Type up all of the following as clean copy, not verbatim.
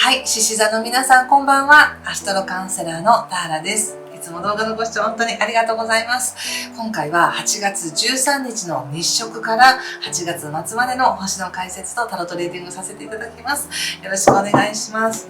はい、獅子座の皆さんこんばんは。アストロカウンセラーの田原です。いつも動画のご視聴本当にありがとうございます。今回は8月13日の日食から8月末までの星の解説とタロットリーディングさせていただきます。よろしくお願いします。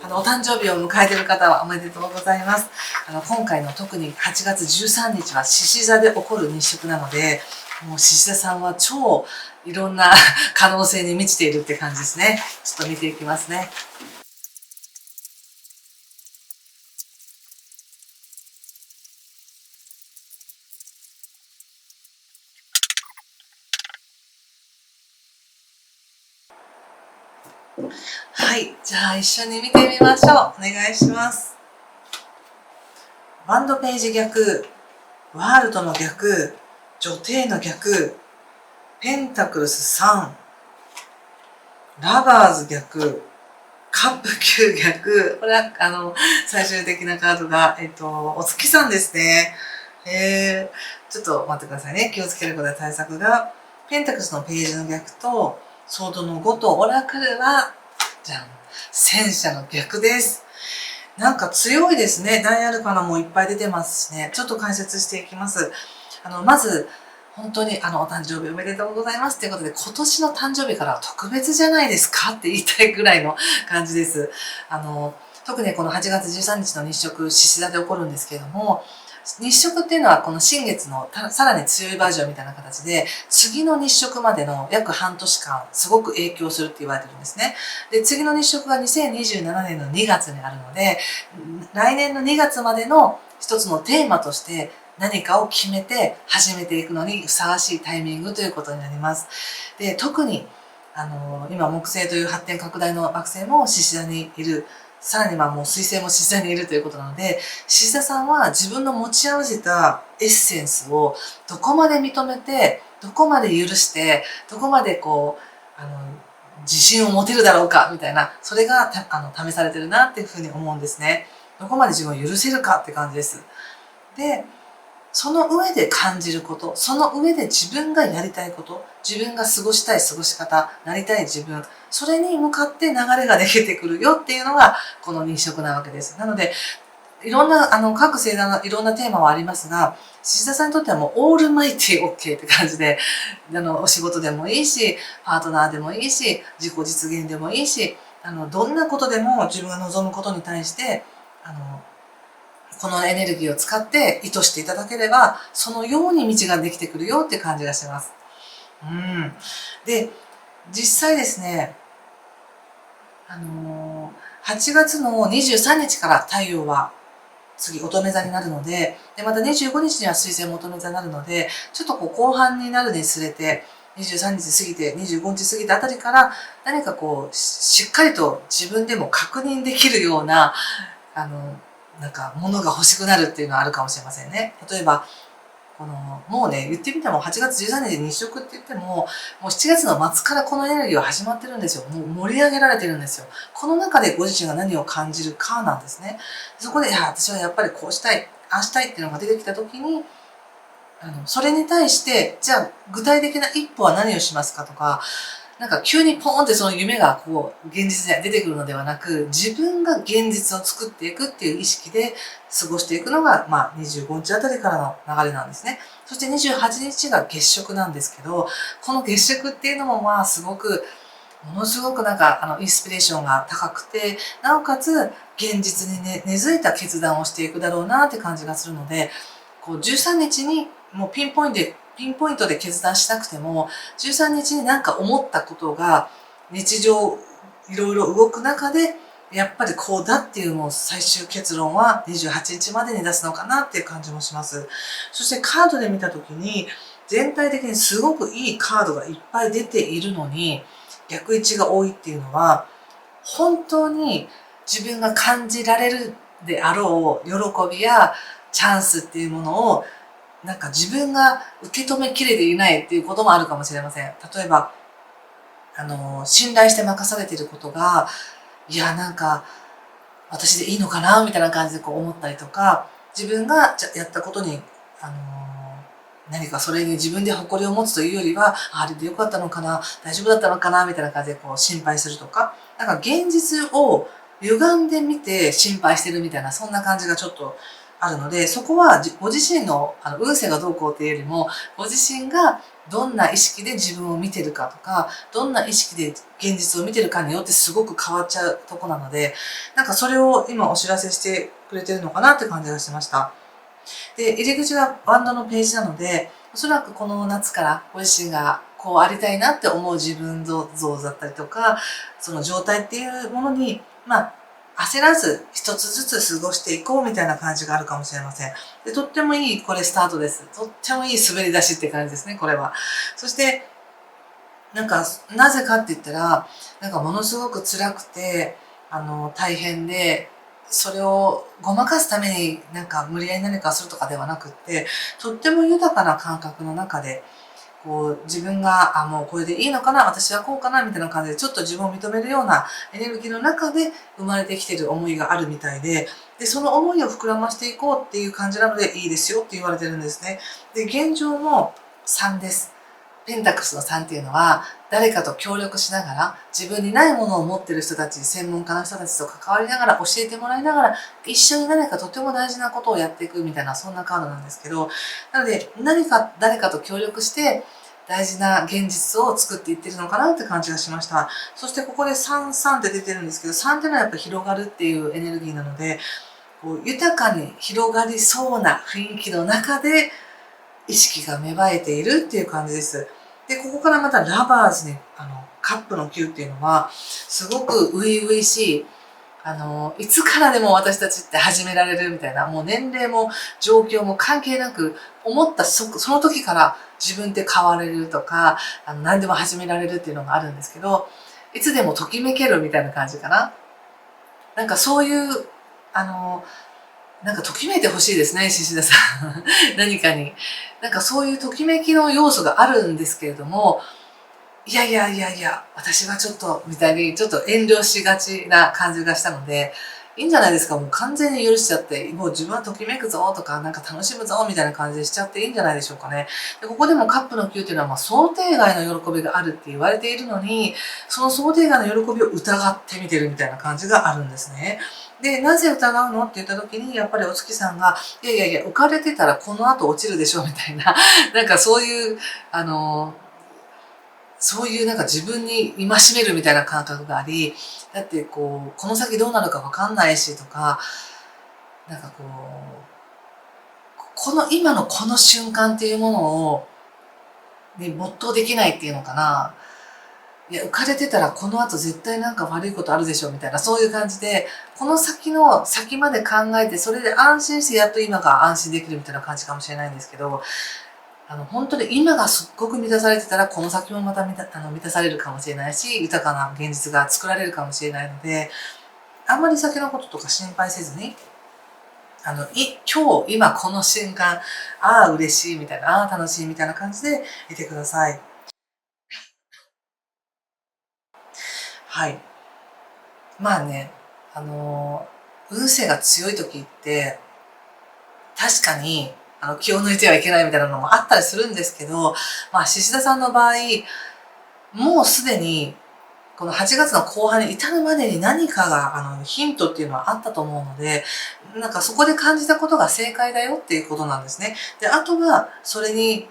お誕生日を迎えている方はおめでとうございます。今回の特に8月13日は獅子座で起こる日食なので、もう獅子座さんは超いろんな可能性に満ちているって感じですね。ちょっと見ていきますね。はい、じゃあ一緒に見てみましょう。お願いします。ワンドページ逆、ワールドの逆、女帝の逆、ペンタクルス3、ラバーズ逆、カップ9逆。これは最終的なカードが、お月さんですね。ちょっと待ってくださいね。気をつけることは対策が、ペンタクルスのページの逆と、ソードの5とオラクルは、じゃん、戦車の逆です。なんか強いですね。ダイアルカナもいっぱい出てますしね。ちょっと解説していきます。まず、本当にお誕生日おめでとうございますということで、今年の誕生日からは特別じゃないですかって言いたいぐらいの感じです。特にこの8月13日の日食、獅子座で起こるんですけれども、日食っていうのはこの新月のさらに強いバージョンみたいな形で、次の日食までの約半年間、すごく影響するって言われてるんですね。で、次の日食が2027年の2月にあるので、来年の2月までの一つのテーマとして何かを決めて始めていくのにふさわしいタイミングということになります。で、特に今木星という発展拡大の惑星も獅子座にいる。さらにもう水星も獅子座にいるということなので、獅子座さんは自分の持ち合わせたエッセンスをどこまで認めて、どこまで許して、どこまで自信を持てるだろうかみたいな、それが試されてるなっていうふうに思うんですね。どこまで自分を許せるかって感じです。で、その上で感じること、その上で自分がやりたいこと、自分が過ごしたい過ごし方、なりたい自分、それに向かって流れができてくるよっていうのがこの日食なわけです。なので、いろんな、各星座のいろんなテーマはありますが、獅子座さんにとってはもうオールマイティ OK って感じで、お仕事でもいいし、パートナーでもいいし、自己実現でもいいし、どんなことでも自分が望むことに対して、このエネルギーを使って意図していただければ、そのように道ができてくるよって感じがします。で、実際ですね、8月の23日から太陽は次乙女座になるので、また25日には水星も乙女座になるので、ちょっと後半になるにつれて、23日過ぎて25日過ぎたあたりから何かしっかりと自分でも確認できるようななんか物が欲しくなるっていうのはあるかもしれませんね。例えばもうね、言ってみても8月13日で日食って言っても、もう7月の末からこのエネルギーは始まってるんですよ。もう盛り上げられてるんですよ。この中でご自身が何を感じるかなんですね。そこで、私はやっぱりこうしたい、ああしたいっていうのが出てきた時に、それに対して、じゃあ具体的な一歩は何をしますかとか、なんか急にポーンってその夢が現実に出てくるのではなく、自分が現実を作っていくっていう意識で過ごしていくのが、25日あたりからの流れなんですね。そして28日が月食なんですけど、この月食っていうのもものすごくなんかインスピレーションが高くて、なおかつ現実に根付いた決断をしていくだろうなって感じがするので、13日にもうピンポイントで決断しなくても、13日に何か思ったことが日常いろいろ動く中で、やっぱりこうだっていうのを最終結論は28日までに出すのかなっていう感じもします。そしてカードで見た時に、全体的にすごくいいカードがいっぱい出ているのに、逆位置が多いっていうのは、本当に自分が感じられるであろう喜びやチャンスっていうものをなんか自分が受け止めきれていないっていうこともあるかもしれません。例えば、信頼して任されていることが、いや、なんか、私でいいのかなみたいな感じで思ったりとか、自分がやったことに、何かそれに自分で誇りを持つというよりは、あれでよかったのかな、大丈夫だったのかなみたいな感じで心配するとか、なんか現実を歪んでみて心配してるみたいな、そんな感じがちょっとあるので、そこはご自身の運勢がどうこうっていうよりも、ご自身がどんな意識で自分を見てるかとか、どんな意識で現実を見てるかによってすごく変わっちゃうとこなので、なんかそれを今お知らせしてくれてるのかなって感じがしました。で、入り口がバンドのページなので、おそらくこの夏からご自身がこうありたいなって思う自分像だったりとか、その状態っていうものに、焦らず一つずつ過ごしていこうみたいな感じがあるかもしれません。で、とってもいいこれスタートです。とってもいい滑り出しって感じですね、これは。そして、なんか、なぜかって言ったら、なんかものすごく辛くて、大変で、それをごまかすためになんか無理やり何かするとかではなくって、とっても豊かな感覚の中で、こう自分が、もうこれでいいのかな、私はこうかな、みたいな感じで、ちょっと自分を認めるようなエネルギーの中で生まれてきてる思いがあるみたいで、で、その思いを膨らましていこうっていう感じなのでいいですよって言われてるんですね。で、現状も3です。ペンタクスの3っていうのは、誰かと協力しながら、自分にないものを持ってる人たち、専門家の人たちと関わりながら、教えてもらいながら、一緒に何かとても大事なことをやっていくみたいな、そんなカードなんですけど、なので、何か誰かと協力して、大事な現実を作っていってるのかなって感じがしました。そしてここで3って出てるんですけど、3っていうのはやっぱ広がるっていうエネルギーなので、こう豊かに広がりそうな雰囲気の中で意識が芽生えているっていう感じです。で、ここからまたラバーズに、カップの9っていうのは、すごく初々しい、いつからでも私たちって始められるみたいな、もう年齢も状況も関係なく、思ったその時から自分って変われるとか、何でも始められるっていうのがあるんですけど、いつでもときめけるみたいな感じかな。なんかそういう、あの、なんかときめいてほしいですね、獅子田さん。何かに。なんかそういうときめきの要素があるんですけれども、いやいやいやいや、私はちょっと、みたいに、ちょっと遠慮しがちな感じがしたので、いいんじゃないですか、もう完全に許しちゃって、もう自分はときめくぞとか、なんか楽しむぞみたいな感じでしちゃっていいんじゃないでしょうかね。でここでもカップの9っていうのは、想定外の喜びがあるって言われているのに、その想定外の喜びを疑ってみてるみたいな感じがあるんですね。で、なぜ疑うのって言った時に、やっぱりお月さんが、いやいやいや、浮かれてたらこの後落ちるでしょみたいな、なんかそういう、そういうなんか自分に戒めるみたいな感覚があり、だってこう、この先どうなるかわかんないしとか、なんかこう、この今のこの瞬間っていうものを、に没頭できないっていうのかな。いや、浮かれてたらこの後絶対なんか悪いことあるでしょみたいな、そういう感じで、この先の先まで考えて、それで安心してやっと今が安心できるみたいな感じかもしれないんですけど、本当に今がすっごく満たされてたら、この先もまた満たされるかもしれないし、豊かな現実が作られるかもしれないので、あんまり先のこととか心配せずに、今日、今この瞬間、ああ、嬉しいみたいな、ああ、楽しいみたいな感じでいてください。はい。まあね、運勢が強い時って、確かに、気を抜いてはいけないみたいなのもあったりするんですけど、獅子田さんの場合、もうすでに、この8月の後半に至るまでに何かが、ヒントっていうのはあったと思うので、なんかそこで感じたことが正解だよっていうことなんですね。で、あとは、それに、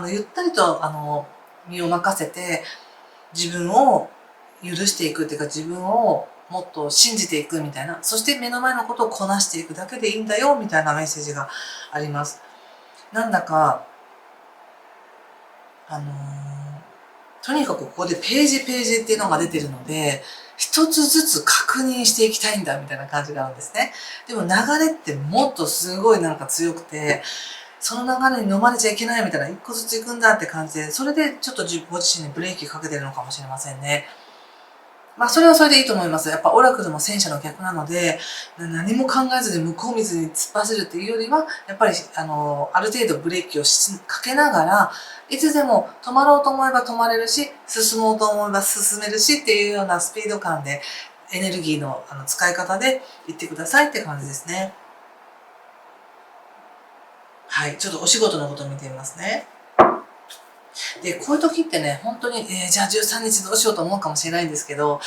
ゆったりと、身を任せて、自分を許していくっていうか、自分をもっと信じていくみたいな、そして目の前のことをこなしていくだけでいいんだよ、みたいなメッセージがあります。なんだか、あのとにかくここでページっていうのが出てるので、一つずつ確認していきたいんだみたいな感じがあるんですね。でも流れってもっとすごいなんか強くて、その流れに飲まれちゃいけないみたいな、一個ずつ行くんだって感じで、それでちょっとご自身にブレーキかけてるのかもしれませんね。それはそれでいいと思います。やっぱオラクルも戦車の逆なので、何も考えずに向こう水に突っ走るっていうよりは、やっぱり、ある程度ブレーキをかけながら、いつでも止まろうと思えば止まれるし、進もうと思えば進めるしっていうようなスピード感で、エネルギーの使い方で行ってくださいって感じですね。はい。ちょっとお仕事のことを見てみますね。で、こういう時ってね、本当に、じゃあ13日どうしようと思うかもしれないんですけど、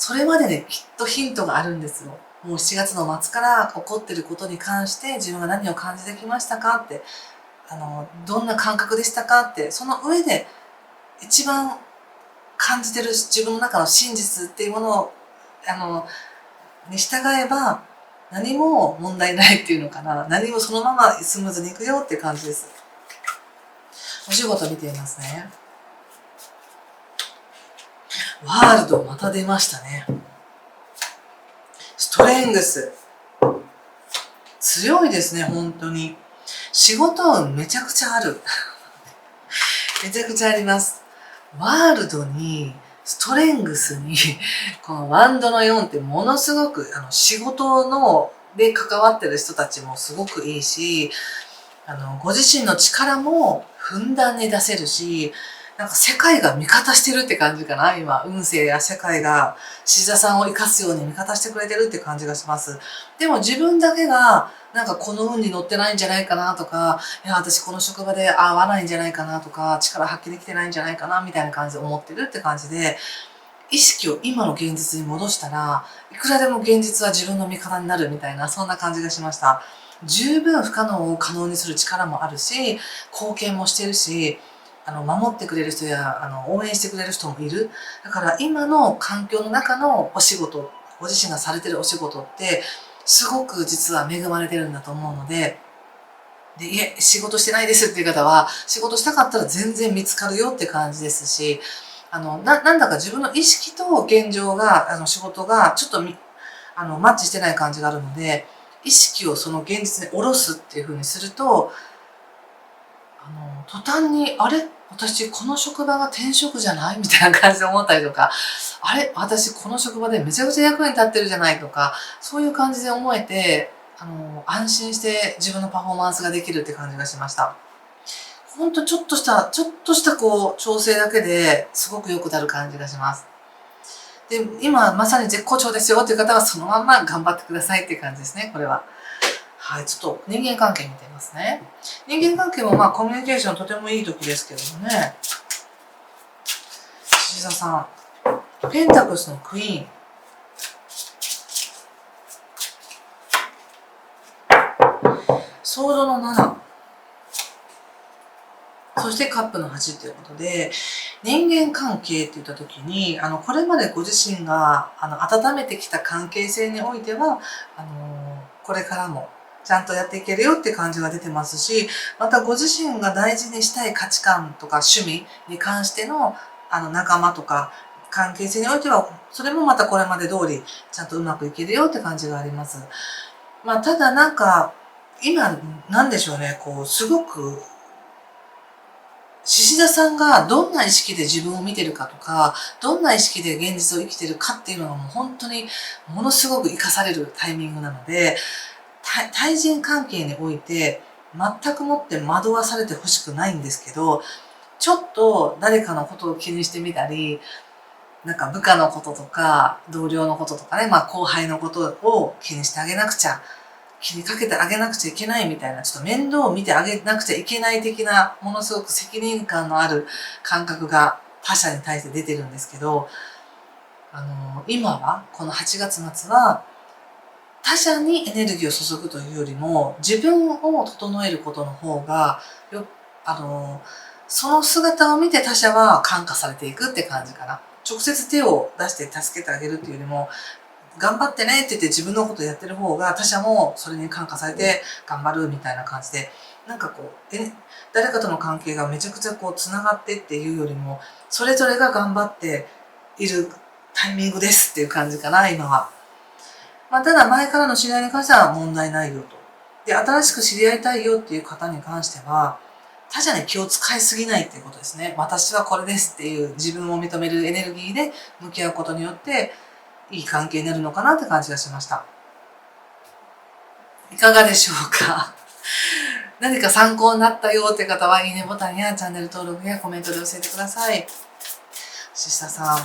それまでね、きっとヒントがあるんですよ。もう7月の末から起こっていることに関して自分が何を感じてきましたかって、どんな感覚でしたかって、その上で一番感じてる自分の中の真実っていうものを、に従えば何も問題ないっていうのかな。何もそのままスムーズにいくよっていう感じです。お仕事見ていますね。ワールドまた出ましたね。ストレングス。強いですね、本当に。仕事運めちゃくちゃある。めちゃくちゃあります。ワールドに、ストレングスに、このワンドの4ってものすごく、仕事で関わってる人たちもすごくいいし、ご自身の力もふんだんに出せるし、なんか世界が味方してるって感じかな、今。運勢や世界が獅子座さんを生かすように味方してくれてるって感じがします。でも自分だけが、なんかこの運に乗ってないんじゃないかなとか、いや、私この職場で合わないんじゃないかなとか、力発揮できてないんじゃないかなみたいな感じで思ってるって感じで、意識を今の現実に戻したら、いくらでも現実は自分の味方になるみたいな、そんな感じがしました。十分不可能を可能にする力もあるし、貢献もしてるし、守ってくれる人や応援してくれる人もいる。だから今の環境の中のお仕事、ご自身がされてるお仕事ってすごく実は恵まれてるんだと思うので、いえ、仕事してないですっていう方は、仕事したかったら全然見つかるよって感じですし、なんだか自分の意識と現状が、仕事がちょっとマッチしてない感じがあるので、意識をその現実に下ろすっていう風にすると、途端に、あれ私この職場が転職じゃないみたいな感じで思ったりとか、あれ私この職場でめちゃくちゃ役に立ってるじゃないとか、そういう感じで思えて、安心して自分のパフォーマンスができるって感じがしました。ほんとちょっとしたこう調整だけですごく良くなる感じがします。で、今まさに絶好調ですよっていう方はそのまんま頑張ってくださいっていう感じですね、これは。はい、ちょっと人間関係見てみますね。人間関係もコミュニケーションとてもいい時ですけどもね。獅子座さん、ペンタクルスのクイーン。ソードの7。そしてカップの8ということで、人間関係って言った時に、これまでご自身が温めてきた関係性においては、これからもちゃんとやっていけるよって感じが出てますし、またご自身が大事にしたい価値観とか趣味に関しての仲間とか関係性においては、それもまたこれまで通りちゃんとうまくいけるよって感じがあります。ただなんか、今、なんでしょうね、こう、すごく、獅子座さんがどんな意識で自分を見てるかとか、どんな意識で現実を生きてるかっていうのがもう本当にものすごく活かされるタイミングなので、対人関係において全くもって惑わされてほしくないんですけど、ちょっと誰かのことを気にしてみたり、なんか部下のこととか同僚のこととかね、後輩のことを気にしてあげなくちゃ、気にかけてあげなくちゃいけないみたいな、ちょっと面倒を見てあげなくちゃいけない的な、ものすごく責任感のある感覚が他者に対して出てるんですけど、今はこの8月末は他者にエネルギーを注ぐというよりも自分を整えることの方がその姿を見て他者は感化されていくって感じかな。直接手を出して助けてあげるっていうよりも、頑張ってねって言って自分のことをやってる方が他者もそれに感化されて頑張るみたいな感じで、なんかこう誰かとの関係がめちゃくちゃこうつながってっていうよりも、それぞれが頑張っているタイミングですっていう感じかな、今は。ただ前からの知り合いに関しては問題ないよと。で、新しく知り合いたいよっていう方に関しては、他者に気を使いすぎないっていうことですね。私はこれですっていう自分を認めるエネルギーで向き合うことによって、いい関係になるのかなって感じがしました。いかがでしょうか。何か参考になったよって方は、いいねボタンやチャンネル登録やコメントで教えてください。シスタさ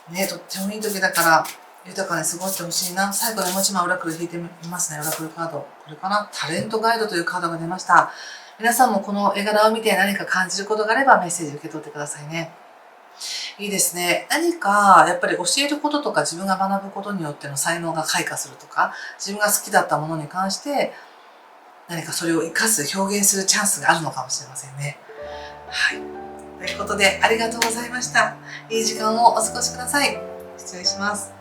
ん、ね、とってもいい時だから、豊かに過ごしてほしいな。最後にもう一枚オラクル引いてみますね。オラクルカード。これかな。タレントガイドというカードが出ました。皆さんもこの絵柄を見て何か感じることがあればメッセージ受け取ってくださいね。いいですね。何かやっぱり教えることとか自分が学ぶことによっての才能が開花するとか、自分が好きだったものに関して何かそれを生かす、表現するチャンスがあるのかもしれませんね。はい。ということでありがとうございました。いい時間をお過ごしください。失礼します。